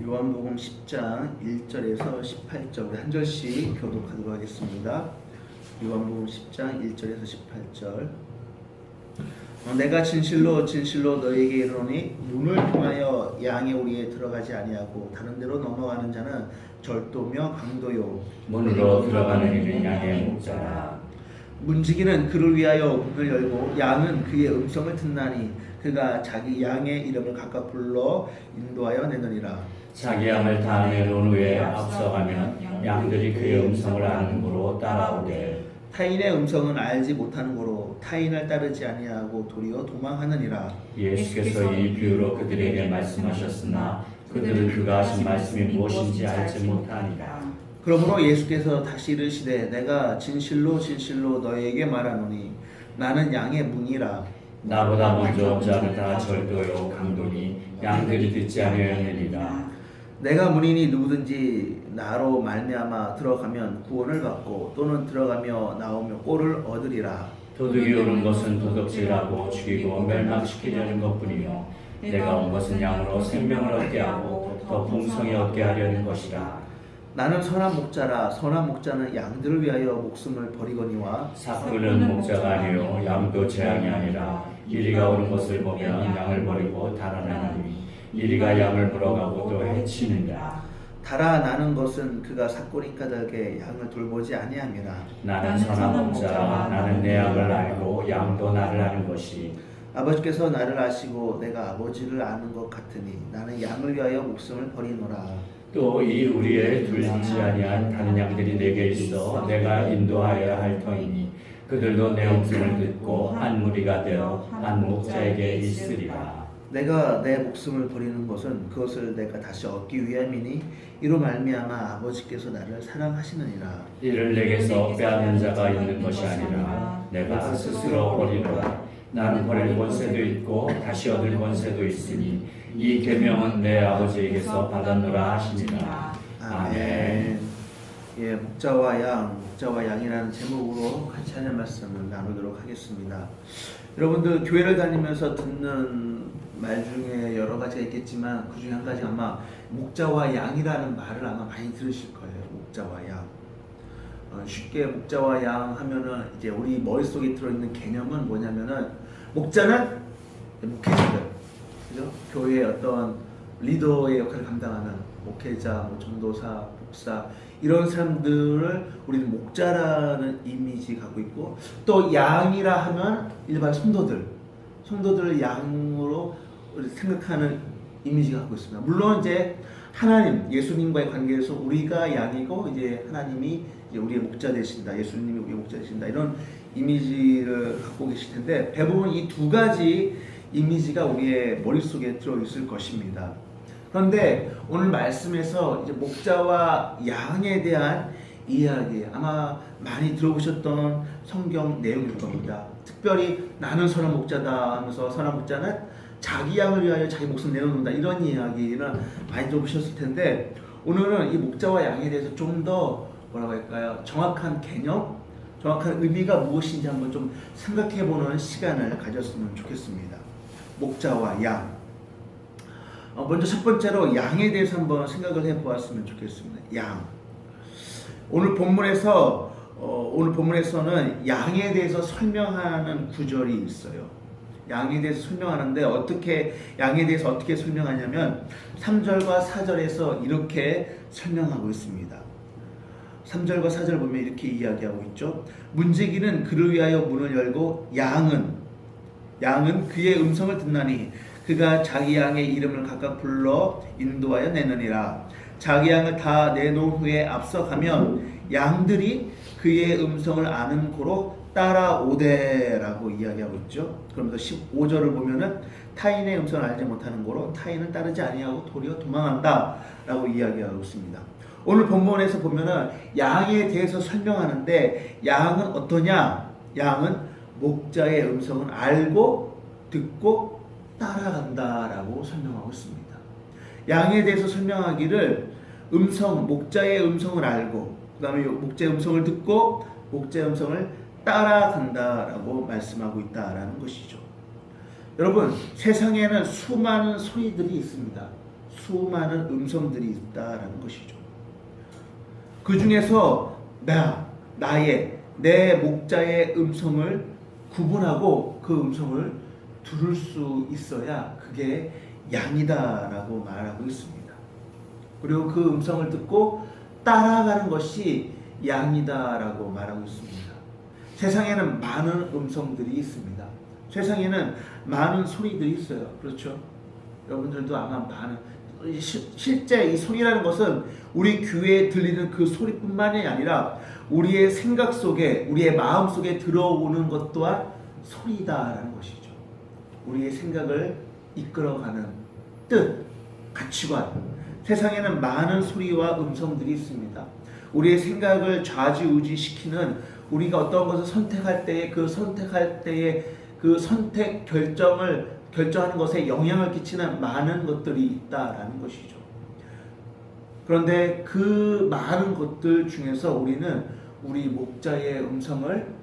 요한복음 10장 1절에서 18절 우리 한 절씩 교독하도록 하겠습니다. 요한복음 10장 1절에서 18절 내가 진실로 진실로 너희에게 이르노니 문을 통하여 양의 우리에 들어가지 아니하고 다른 데로 넘어가는 자는 절도며 강도요 문으로 들어가는 이는 양의 목자라. 문지기는 그를 위하여 문을 열고 양은 그의 음성을 듣나니 그가 자기 양의 이름을 각각 불러 인도하여 내느니라. 자기 양을 다 내놓은 후에 앞서가면 양들이 그의 음성을 아는 고로 따라오되 타인의 음성은 알지 못하는 고로 타인을 따르지 아니하고 도리어 도망하느니라. 예수께서 이 비유로 그들에게 말씀하셨으나 그들은 그가 하신 말씀이 무엇인지 알지 못하니라. 그러므로 예수께서 다시 이르시되 내가 진실로 진실로 너희에게 말하노니 나는 양의 문이라. 나보다 먼저 온 자는 다 절도요 강도니 양들이 듣지 아니하느니라. 내가 문이니 누구든지 나로 말미암아 들어가면 구원을 받고 또는 들어가며 나오며 꼴을 얻으리라. 도둑이 오는 것은 도둑질하고 죽이고 멸망시키려는 것뿐이요 내가 온 것은 양으로 생명을 얻게 하고 더 풍성히 얻게 하려는 것이라. 나는 선한 목자라. 선한 목자는 양들을 위하여 목숨을 버리거니와 삭구는 목자가 아니요 양도 재앙이 아니라 이리가 오는 것을 보면 양을 버리고 달아나니 이리가 양을 물어가고 또 해치느니라. 달아나는 것은 그가 삭골이 까닭에 양을 돌보지 아니함이라. 나는 선한 목자라. 나는 내 양을 알고 양도 나를 아는 것이 아버지께서 나를 아시고 내가 아버지를 아는 것 같으니 나는 양을 위하여 목숨을 버리노라. 또 이 우리의 둘지 아니한 다른 양들이 내게 있어 내가 인도하여야 할 터이니 그들도 내 음성을 듣고 한 무리가 되어 한 목자에게 있으리라. 내가 내 목숨을 버리는 것은 그것을 내가 다시 얻기 위함이니 이로 말미암아 아버지께서 나를 사랑하시느니라. 이를 내게서 빼앗는 자가 있는 것이 아니라 내가 스스로 버리노라. 나는 버릴 권세도 있고 다시 얻을 권세도 있으니 이 계명은 내 아버지에게서 받았노라 하시니라. 아멘. 예, 목자와 양이라는 제목으로 같이 하는 말씀을 나누도록 하겠습니다. 여러분들 교회를 다니면서 듣는 말 중에 여러 가지가 있겠지만 그 중에 한 가지 아마 목자와 양이라는 말을 아마 많이 들으실 거예요. 목자와 양. 쉽게 목자와 양 하면은 이제 우리 머릿속에 들어있는 개념은 뭐냐면은 목자는 목회자들, 그죠? 교회의 어떤 리더의 역할을 감당하는 목회자, 전도사, 목사 이런 사람들을 우리는 목자라는 이미지 갖고 있고 또 양이라 하면 일반 성도들을 양으로 생각하는 이미지가 갖고 있습니다. 물론 이제 하나님, 예수님과의 관계에서 우리가 양이고 이제 하나님이 이제 우리의 목자 되신다, 예수님이 우리의 목자 되신다 이런 이미지를 갖고 계실 텐데 대부분 이 두 가지 이미지가 우리의 머릿속에 들어 있을 것입니다. 그런데 오늘 말씀에서 이제 목자와 양에 대한 이야기 아마 많이 들어보셨던 성경 내용일 겁니다. 특별히 나는 선한 목자다 하면서 선한 목자는 자기 양을 위하여 자기 목숨 내놓는다 이런 이야기를 많이 들어보셨을 텐데 오늘은 이 목자와 양에 대해서 좀 더 뭐라고 할까요? 정확한 개념, 정확한 의미가 무엇인지 한번 좀 생각해보는 시간을 가졌으면 좋겠습니다. 목자와 양. 먼저 첫 번째로 양에 대해서 한번 생각을 해보았으면 좋겠습니다. 양. 오늘 본문에서는 양에 대해서 설명하는 구절이 있어요. 양에 대해서 설명하는데 양에 대해서 어떻게 설명하냐면 3절과 4절에서 이렇게 설명하고 있습니다. 3절과 4절 보면 이렇게 이야기하고 있죠. 문지기는 그를 위하여 문을 열고 양은 그의 음성을 듣나니 그가 자기 양의 이름을 각각 불러 인도하여 내느니라. 자기 양을 다 내놓은 후에 앞서가면 양들이 그의 음성을 아는 고로 따라오되라고 이야기하고 있죠. 그러면서 15절을 보면은 타인의 음성을 알지 못하는 고로 타인을 따르지 아니하고 도리어 도망한다 라고 이야기하고 있습니다. 오늘 본문에서 보면은 양에 대해서 설명하는데 양은 어떠냐? 양은 목자의 음성을 알고 듣고 따라간다라고 설명하고 있습니다. 양에 대해서 설명하기를 목자의 음성을 알고 그 다음에 목자의 음성을 듣고 목자의 음성을 따라간다라고 말씀하고 있다라는 것이죠. 여러분 세상에는 수많은 소리들이 있습니다. 수많은 음성들이 있다라는 것이죠. 그 중에서 내 목자의 음성을 구분하고 그 음성을 들을 수 있어야 그게 양이다라고 말하고 있습니다. 그리고 그 음성을 듣고 따라가는 것이 양이다라고 말하고 있습니다. 세상에는 많은 음성들이 있습니다. 세상에는 많은 소리들이 있어요. 그렇죠? 여러분들도 아마 많은 실제 이 소리라는 것은 우리 귀에 들리는 그 소리뿐만이 아니라 우리의 생각 속에, 우리의 마음 속에 들어오는 것 또한 소리다라는 것이죠. 우리의 생각을 이끌어가는 뜻, 가치관. 세상에는 많은 소리와 음성들이 있습니다. 우리의 생각을 좌지우지시키는, 우리가 어떤 것을 선택할 때에 그 선택 결정하는 것에 영향을 끼치는 많은 것들이 있다라는 것이죠. 그런데 그 많은 것들 중에서 우리는 우리 목자의 음성을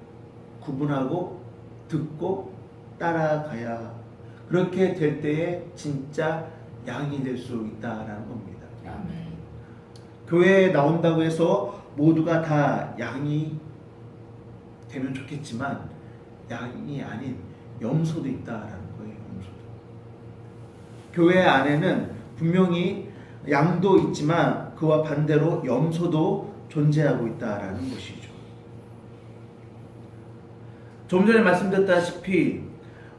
구분하고 듣고 따라가야, 그렇게 될 때에 진짜 양이 될 수 있다라는 겁니다. 아멘. 교회에 나온다고 해서 모두가 다 양이 되면 좋겠지만 양이 아닌 염소도 있다라는 거예요. 염소도. 교회 안에는 분명히 양도 있지만 그와 반대로 염소도 존재하고 있다라는 것이죠. 좀 전에 말씀드렸다시피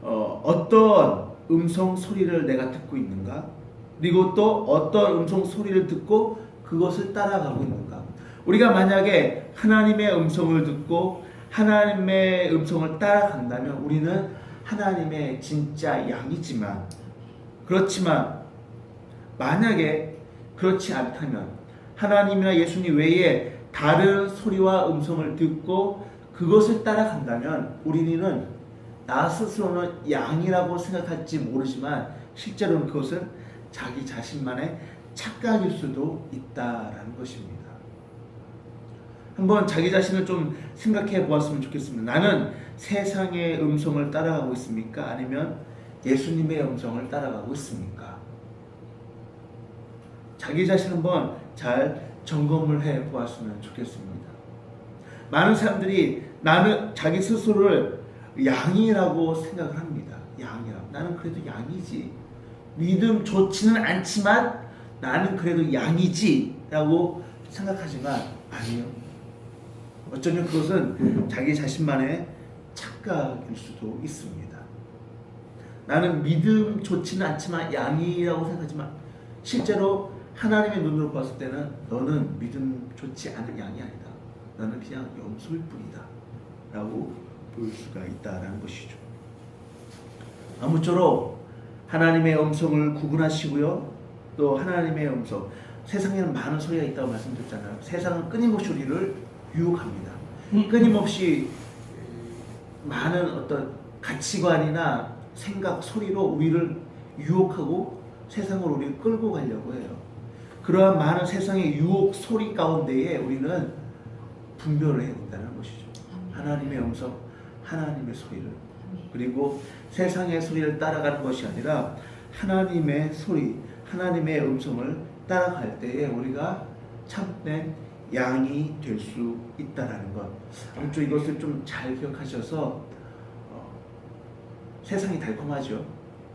어떤 음성 소리를 내가 듣고 있는가, 그리고 또 어떤 음성 소리를 듣고 그것을 따라가고 있는가. 우리가 만약에 하나님의 음성을 듣고 하나님의 음성을 따라간다면 우리는 하나님의 진짜 양이지만, 그렇지만 만약에 그렇지 않다면, 하나님이나 예수님 외에 다른 소리와 음성을 듣고 그것을 따라간다면 우리는 나 스스로는 양이라고 생각할지 모르지만 실제로는 그것은 자기 자신만의 착각일 수도 있다라는 것입니다. 한번 자기 자신을 좀 생각해 보았으면 좋겠습니다. 나는 세상의 음성을 따라가고 있습니까? 아니면 예수님의 음성을 따라가고 있습니까? 자기 자신 한번 잘 점검을 해 보았으면 좋겠습니다. 많은 사람들이 나는 자기 스스로를 양이라고 생각을 합니다. 양이라고. 나는 그래도 양이지. 믿음 좋지는 않지만 나는 그래도 양이지 라고 생각하지만 아니요. 어쩌면 그것은 자기 자신만의 착각일 수도 있습니다. 나는 믿음 좋지는 않지만 양이라고 생각하지만 실제로 하나님의 눈으로 봤을 때는 너는 믿음 좋지 않은 양이 아니다. 너는 그냥 염소일 뿐이다 라고 볼 수가 있다라는 것이죠. 아무쪼록 하나님의 음성을 구분하시고요. 또 하나님의 음성, 세상에는 많은 소리가 있다고 말씀드렸잖아요. 세상은 끊임없이 우리를 유혹합니다. 끊임없이 많은 어떤 가치관이나 생각, 소리로 우리를 유혹하고 세상으로 우리를 끌고 가려고 해요. 그러한 많은 세상의 유혹 소리 가운데에 우리는 분별을 해야 된다는 것이죠. 하나님의 음성, 하나님의 소리를, 그리고 세상의 소리를 따라가는 것이 아니라 하나님의 소리, 하나님의 음성을 따라갈 때에 우리가 참된 양이 될 수 있다라는 것. 아무튼 이것을 좀 잘 기억하셔서 세상이 달콤하죠,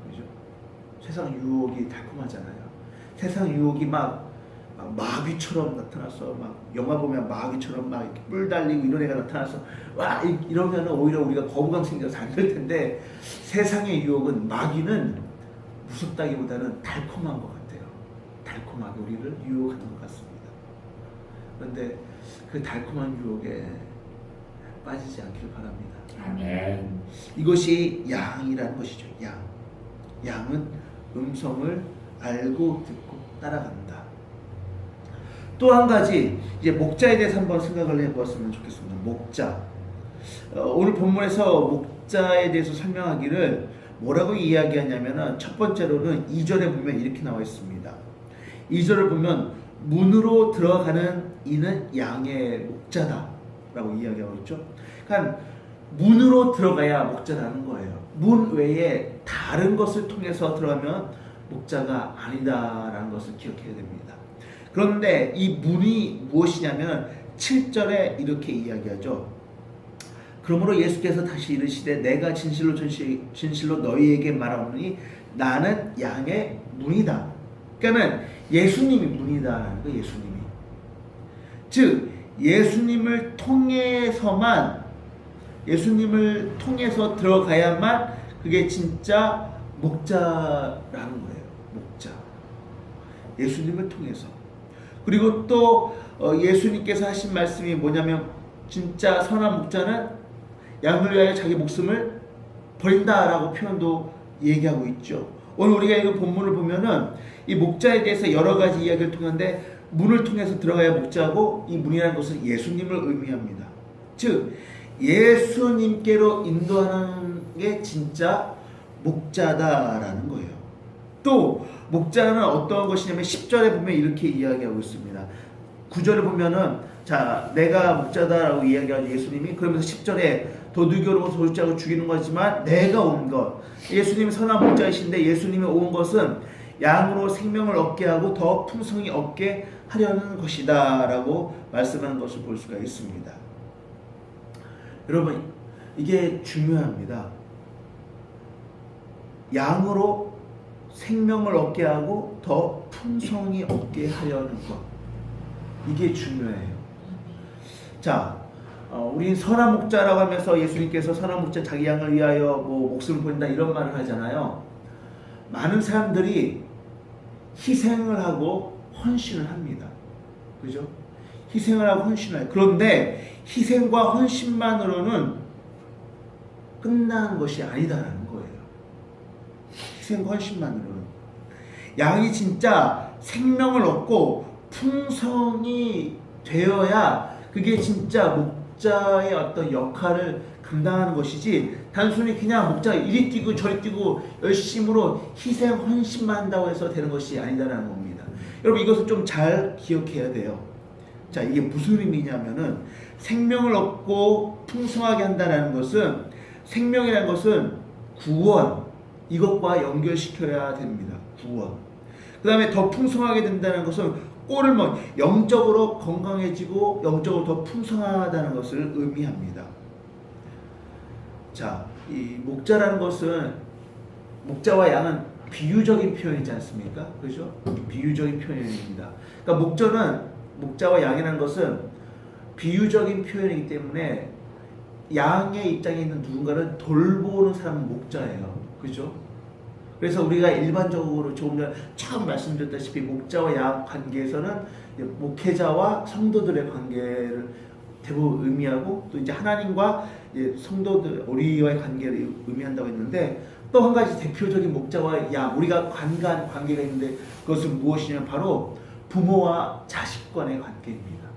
그죠? 세상 유혹이 달콤하잖아요. 세상 유혹이 막 마귀처럼 나타나서, 막 영화 보면 마귀처럼 막 이렇게 뿔 달리고 이런 애가 나타나서 와 이러면 오히려 우리가 거부감 생겨서 안 될 텐데, 세상의 유혹은, 마귀는 무섭다기보다는 달콤한 것 같아요. 달콤하게 우리를 유혹하는 것 같습니다. 그런데 그 달콤한 유혹에 빠지지 않기를 바랍니다. 아멘. 이것이 양이라는 것이죠. 양은 음성을 알고 듣고 따라간다. 또 한 가지, 이제 목자에 대해서 한번 생각을 해보았으면 좋겠습니다. 목자. 오늘 본문에서 목자에 대해서 설명하기를 뭐라고 이야기하냐면은, 첫 번째로는 2절에 보면 이렇게 나와 있습니다. 2절을 보면 문으로 들어가는 이는 양의 목자다 라고 이야기하고 있죠. 그러니까 문으로 들어가야 목자라는 거예요. 문 외에 다른 것을 통해서 들어가면 목자가 아니다라는 것을 기억해야 됩니다. 그런데 이 문이 무엇이냐면 7절에 이렇게 이야기하죠. 그러므로 예수께서 다시 이르시되 내가 진실로 너희에게 말하오니 나는 양의 문이다. 그러니까는 예수님이 문이다라는 거예요. 예수님이. 즉 예수님을 통해서 들어가야만 그게 진짜 목자라는 거예요. 목자. 예수님을 통해서. 그리고 또 예수님께서 하신 말씀이 뭐냐면 진짜 선한 목자는 양을 위하여 자기 목숨을 버린다라고 표현도 얘기하고 있죠. 오늘 우리가 이 본문을 보면은 이 목자에 대해서 여러 가지 이야기를 통하는데 문을 통해서 들어가야 목자고 이 문이라는 것은 예수님을 의미합니다. 즉 예수님께로 인도하는 게 진짜 목자다라는 거예요. 또 목자는 어떤 것이냐면 10절에 보면 이렇게 이야기하고 있습니다. 9절을 보면은 자 내가 목자다라고 이야기하죠. 예수님이. 그러면서 10절에 도둑이오고 도둑질하고 죽이는 거지만 내가 온 것. 예수님이 선한 목자이신데 예수님이 온 것은 양으로 생명을 얻게 하고 더 풍성히 얻게 하려는 것이다 라고 말씀하는 것을 볼 수가 있습니다. 여러분 이게 중요합니다. 양으로 생명을 얻게 하고 더 풍성히 얻게 하려는 것. 이게 중요해요. 자, 우린 선한 목자라고 하면서 예수님께서 선한 목자 자기 양을 위하여 뭐 목숨을 버린다 이런 말을 하잖아요. 많은 사람들이 희생을 하고 헌신을 합니다. 그죠? 희생을 하고 헌신을 해요. 그런데 희생과 헌신만으로는 끝나는 것이 아니다라는 거예요. 희생과 헌신만으로는. 양이 진짜 생명을 얻고 풍성이 되어야 그게 진짜 목자의 어떤 역할을 감당하는 것이지 단순히 그냥 목자가 이리 뛰고 저리 뛰고 열심으로 희생 헌신만 한다고 해서 되는 것이 아니다라는 겁니다. 여러분 이것을 좀 잘 기억해야 돼요. 자 이게 무슨 의미냐면은 생명을 얻고 풍성하게 한다는 것은 생명이라는 것은 구원 이것과 연결시켜야 됩니다. 구원. 그 다음에 더 풍성하게 된다는 것은 꼴을 영적으로 건강해지고 영적으로 더 풍성하다는 것을 의미합니다. 자, 이 목자라는 것은 목자와 양은 비유적인 표현이지 않습니까? 그렇죠? 비유적인 표현입니다. 그러니까 목자와 양이라는 것은 비유적인 표현이기 때문에 양의 입장에 있는 누군가를 돌보는 사람은 목자예요. 그렇죠? 그래서 우리가 일반적으로 조금 전에 처음 말씀드렸다시피 목자와 양 관계에서는 목회자와 성도들의 관계를 대부분 의미하고 또 이제 하나님과 성도들 우리와의 관계를 의미한다고 했는데 또 한 가지 대표적인 목자와 양 우리가 관계한 관계가 있는데 그것은 무엇이냐면 바로 부모와 자식 간의 관계입니다.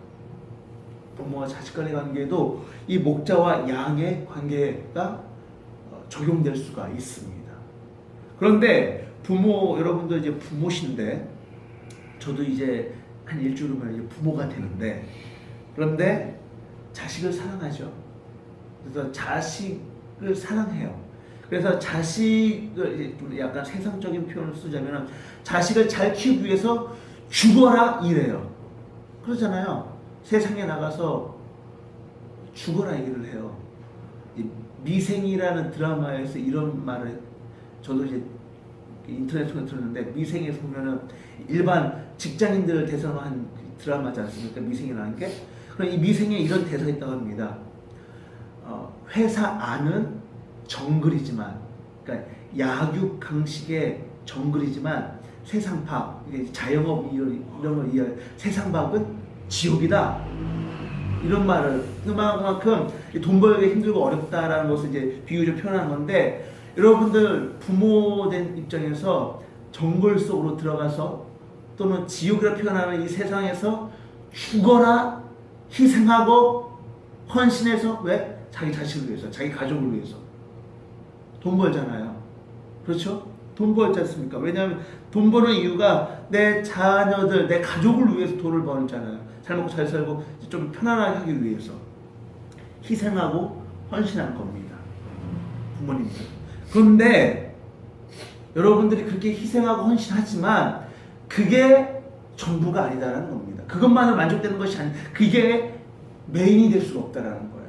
부모와 자식 간의 관계도 이 목자와 양의 관계가 적용될 수가 있습니다. 그런데 여러분도 이제 부모신데 저도 이제 한 일주일 후면 이제 부모가 되는데 그런데 자식을 사랑하죠. 그래서 자식을 사랑해요. 그래서 자식을 좀 약간 세상적인 표현을 쓰자면 자식을 잘 키우기 위해서 죽어라 이래요. 그러잖아요. 세상에 나가서 죽어라 얘기를 해요. 미생이라는 드라마에서 이런 말을 저도 이제 인터넷 통해 들었는데 미생에서 보면은 일반 직장인들을 대상으로 한 드라마지 않습니까? 미생이라는 게. 그럼 이 미생에 이런 대사가 있다고 합니다. 회사 안은 정글이지만, 그러니까 약육강식의 정글이지만 세상 밖, 자영업 이런 걸 이해해. 세상 밖은 지옥이다. 이런 말을 그만큼 돈 벌기 힘들고 어렵다라는 것을 이제 비유적으로 표현한 건데. 여러분들 부모된 입장에서 정글 속으로 들어가서 또는 지옥이라 표현하는 이 세상에서 죽어라 희생하고 헌신해서 왜? 자기 자식을 위해서 자기 가족을 위해서 돈 벌잖아요. 그렇죠? 돈 벌지 않습니까? 왜냐하면 돈 버는 이유가 내 자녀들 내 가족을 위해서 돈을 벌잖아요. 잘 먹고 잘 살고 좀 편안하게 하기 위해서 희생하고 헌신하는 겁니다. 부모님들. 그런데 여러분들이 그렇게 희생하고 헌신하지만 그게 전부가 아니다라는 겁니다. 그것만으로 만족되는 것이 아니, 그게 메인이 될 수가 없다라는 거예요.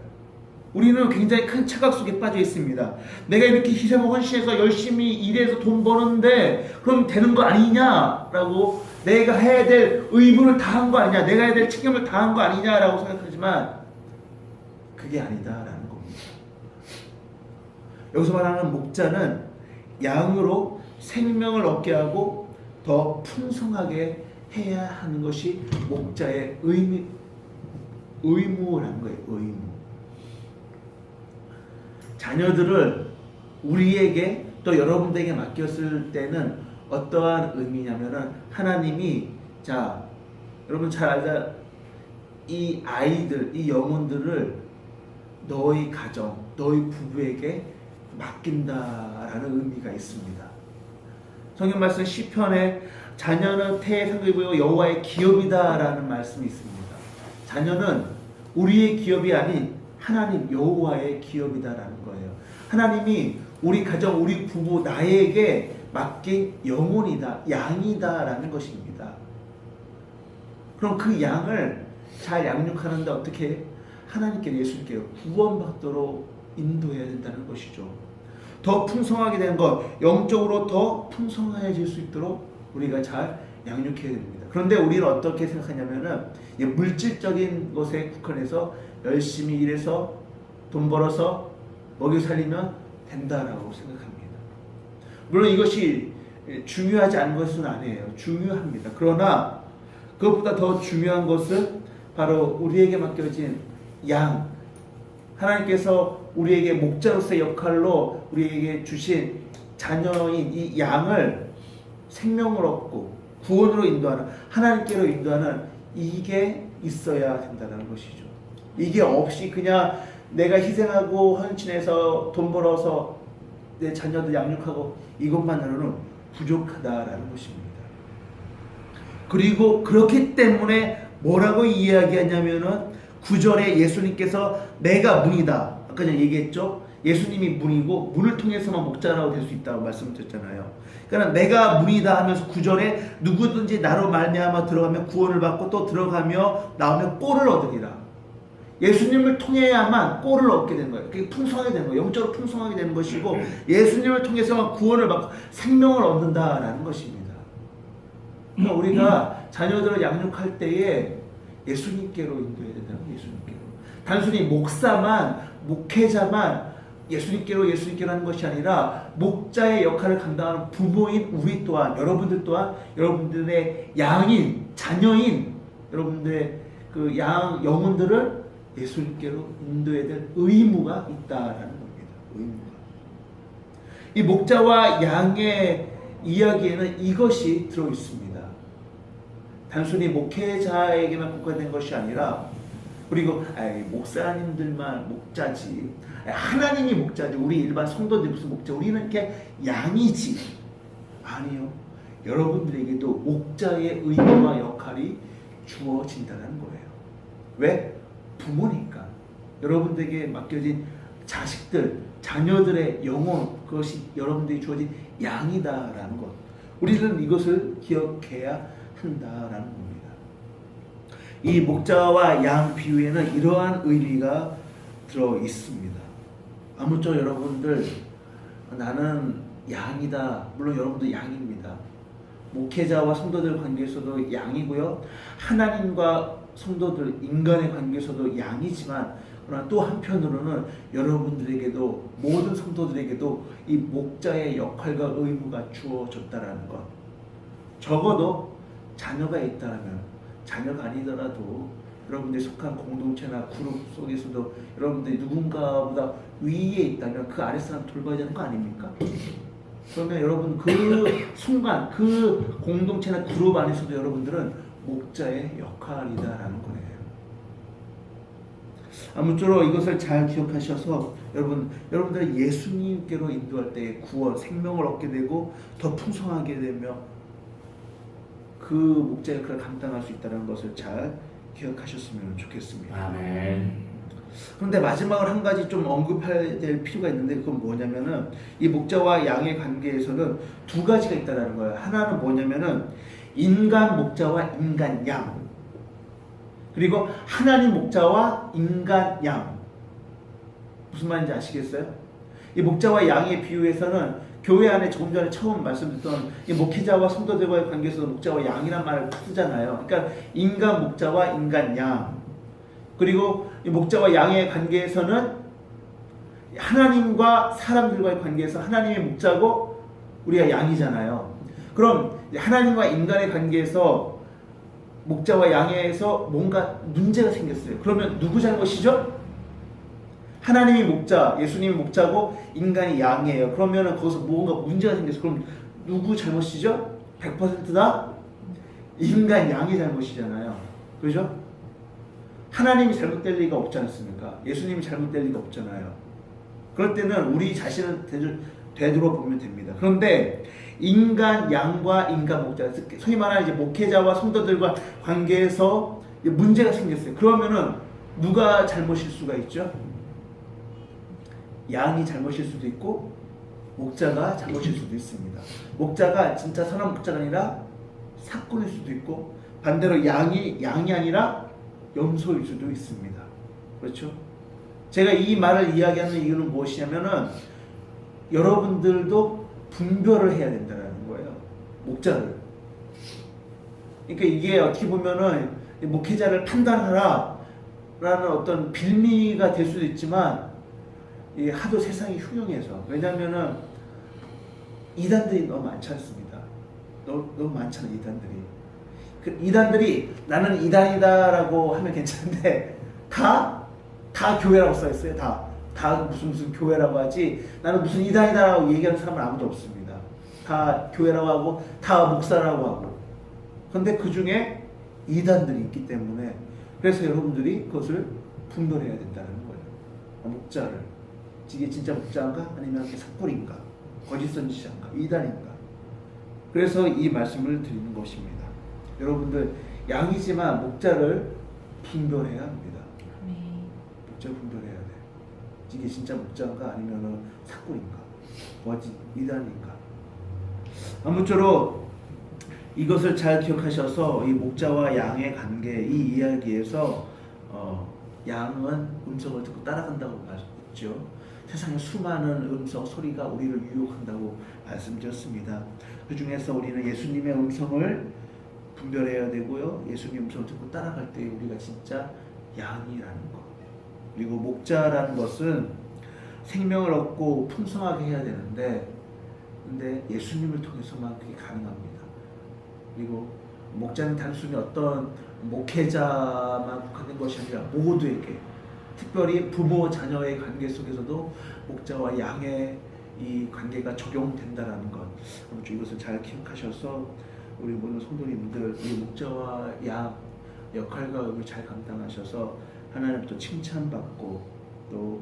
우리는 굉장히 큰 착각 속에 빠져 있습니다. 내가 이렇게 희생하고 헌신해서 열심히 일해서 돈 버는데 그럼 되는 거 아니냐라고, 내가 해야 될 의무를 다한 거 아니냐, 내가 해야 될 책임을 다한 거 아니냐라고 생각하지만 그게 아니다라는 겁니다. 여기서 말하는 목자는 양으로 생명을 얻게 하고 더 풍성하게 해야 하는 것이 목자의 의무라는 거예요. 의무. 자녀들을 우리에게 또 여러분들에게 맡겼을 때는 어떠한 의미냐면은, 하나님이, 자, 여러분 잘 알다, 이 아이들, 이 영혼들을 너희 가정, 너희 부부에게 맡긴다라는 의미가 있습니다. 성경 말씀 시편에 자녀는 태의 상급이고 여호와의 기업이다라는 말씀이 있습니다. 자녀는 우리의 기업이 아닌 하나님 여호와의 기업이다라는 거예요. 하나님이 우리 가정, 우리 부부, 나에게 맡긴 영혼이다, 양이다라는 것입니다. 그럼 그 양을 잘 양육하는데 어떻게? 하나님께, 예수님께 구원받도록 인도해야 된다는 것이죠. 더 풍성하게 되는 것, 영적으로 더 풍성해질 수 있도록 우리가 잘 양육해야 됩니다. 그런데 우리는 어떻게 생각하냐면은, 물질적인 것에 국한해서 열심히 일해서 돈 벌어서 먹여 살리면 된다라고 생각합니다. 물론 이것이 중요하지 않은 것은 아니에요. 중요합니다. 그러나 그것보다 더 중요한 것은 바로 우리에게 맡겨진 양, 하나님께서 우리에게 목자로서의 역할로 우리에게 주신 자녀인 이 양을 생명을 얻고 구원으로 인도하는, 하나님께로 인도하는, 이게 있어야 된다는 것이죠. 이게 없이 그냥 내가 희생하고 헌신해서 돈 벌어서 내 자녀들 양육하고 이것만으로는 부족하다라는 것입니다. 그리고 그렇기 때문에 뭐라고 이야기하냐면은 9절에 예수님께서 내가 문이다. 아까 전에 얘기했죠. 예수님이 문이고 문을 통해서만 목자라고 될 수 있다고 말씀드렸잖아요. 그러니까 내가 문이다 하면서 9절에 누구든지 나로 말미암아 들어가면 구원을 받고 또 들어가며 나오면 꼴을 얻으리라. 예수님을 통해야만 꼴을 얻게 되는 거예요. 그게 풍성하게 되는 거예요. 영적으로 풍성하게 되는 것이고, 예수님을 통해서만 구원을 받고 생명을 얻는다라는 것입니다. 그러니까 우리가 자녀들을 양육할 때에 예수님께로 인도해야 된다는 거예요. 예수님께로. 단순히 목사만, 목회자만 예수님께로 하는 것이 아니라 목자의 역할을 감당하는 부모인 우리 또한, 여러분들 또한 여러분들의 양인, 자녀인 여러분들의 그 영혼들을 예수님께로 인도해야 될 의무가 있다라는 겁니다. 의무가. 이 목자와 양의 이야기에는 이것이 들어 있습니다. 단순히 목회자에게만 국한된 것이 아니라, 그리고 목사님들만 목자지, 하나님이 목자지, 우리 일반 성도들 무슨 목자, 우리는 이렇게 양이지. 아니요. 여러분들에게도 목자의 의무와 역할이 주어진다는 거예요. 왜? 부모니까. 여러분들에게 맡겨진 자식들, 자녀들의 영혼, 그것이 여러분들이 주어진 양이다라는 것. 우리는 이것을 기억해야 한다라는 겁니다. 이 목자와 양 비유에는 이러한 의미가 들어 있습니다. 아무쪼 여러분들, 나는 양이다. 물론 여러분도 양입니다. 목회자와 성도들 관계에서도 양이고요. 하나님과 성도들, 인간의 관계에서도 양이지만, 그러나 또 한편으로는 여러분들에게도, 모든 성도들에게도 이 목자의 역할과 의무가 주어졌다라는 것. 적어도 자녀가 있다면, 자녀가 아니더라도 여러분들이 속한 공동체나 그룹 속에서도 여러분들이 누군가보다 위에 있다면 그 아래 사람 돌봐야 되는 거 아닙니까? 그러면 여러분 그 순간, 그 공동체나 그룹 안에서도 여러분들은 목자의 역할이다라는 거예요. 아무쪼록 이것을 잘 기억하셔서 여러분들은 예수님께로 인도할 때 구원, 생명을 얻게 되고 더 풍성하게 되며 그 목자 역할을 감당할 수 있다는 것을 잘 기억하셨으면 좋겠습니다. 아멘. 그런데 마지막으로 한 가지 좀 언급해야 될 필요가 있는데 그건 뭐냐면은 이 목자와 양의 관계에서는 두 가지가 있다는 거예요. 하나는 뭐냐면은 인간 목자와 인간 양, 그리고 하나님 목자와 인간 양. 무슨 말인지 아시겠어요? 이 목자와 양의 비유에서는 교회 안에 조금 전에 처음 말씀드렸던 이 목회자와 성도들과의 관계에서 목자와 양이란 말을 쓰잖아요. 그러니까 인간 목자와 인간 양, 그리고 이 목자와 양의 관계에서는 하나님과 사람들과의 관계에서 하나님의 목자고 우리가 양이잖아요. 그럼 하나님과 인간의 관계에서 목자와 양에서 뭔가 문제가 생겼어요. 그러면 누구 잘못이죠? 하나님이 목자, 예수님이 목자고 인간이 양이에요. 그러면 거기서 뭔가 문제가 생겼어요. 그럼 누구 잘못이죠? 100%다 인간 양이 잘못이잖아요. 그죠? 하나님이 잘못될 리가 없지 않습니까? 예수님이 잘못될 리가 없잖아요. 그럴 때는 우리 자신을 되돌아보면 됩니다. 그런데 인간 양과 인간 목자, 소위 말하는 이제 목회자와 성도들과 관계에서 문제가 생겼어요. 그러면은 누가 잘못일 수가 있죠? 양이 잘못일 수도 있고 목자가 잘못일 수도 있습니다. 목자가 진짜 선한 목자가 아니라 사꾼일 수도 있고 반대로 양이 아니라 염소일 수도 있습니다. 그렇죠? 제가 이 말을 이야기하는 이유는 무엇이냐면은 여러분들도 분별을 해야 된다는 거예요. 목자를. 그러니까 이게 어떻게 보면은 목회자를 판단하라 라는 어떤 빌미가 될 수도 있지만 이게 하도 세상이 흉흉해서, 왜냐면은 이단들이 너무 많지 않습니다. 너무 많잖아요, 이단들이. 그 이단들이 나는 이단이다라고 하면 괜찮은데 다 교회라고 써 있어요. 다 무슨 교회라고 하지 나는 무슨 이단이다라고 얘기하는 사람은 아무도 없습니다. 다 교회라고 하고 다 목사라고 하고. 그런데 그 중에 이단들이 있기 때문에 그래서 여러분들이 그것을 분별해야 된다는 거예요. 목자를 이게 진짜 목자인가 아니면 삭불인가 거짓 선지자인가 이단인가. 그래서 이 말씀을 드리는 것입니다. 여러분들 양이지만 목자를 분별해야 합니다. 목자를 분별해야 돼. 이게 진짜 목자인가 아니면 삭불인가 거짓 이단인가. 아무쪼록 이것을 잘 기억하셔서 이 목자와 양의 관계 이 이야기에서 양은 음성을 듣고 따라간다고 말했죠. 세상에 수많은 음성 소리가 우리를 유혹한다고 말씀드렸습니다. 그 중에서 우리는 예수님의 음성을 분별해야 되고요. 예수님 음성을 듣고 따라갈 때 우리가 진짜 양이라는 것. 그리고 목자라는 것은 생명을 얻고 풍성하게 해야 되는데 근데 예수님을 통해서만 그게 가능합니다. 그리고 목자는 단순히 어떤 목회자만 국한된 것이 아니라 모두에게, 특별히 부모 자녀의 관계 속에서도 목자와 양의 이 관계가 적용된다라는 것. 이것을 잘 기억하셔서 우리 모든 성도님들 이 목자와 양 역할과 의무를 잘 감당하셔서 하나님부터 칭찬받고 또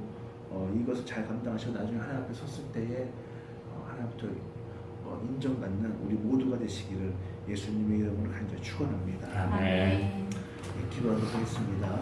이것을 잘 감당하셔서 나중에 하나님 앞에 섰을 때에 하나님부터 인정받는 우리 모두가 되시기를 예수님의 이름으로 간절히 축원합니다. 아멘. 기도하도록 하겠습니다.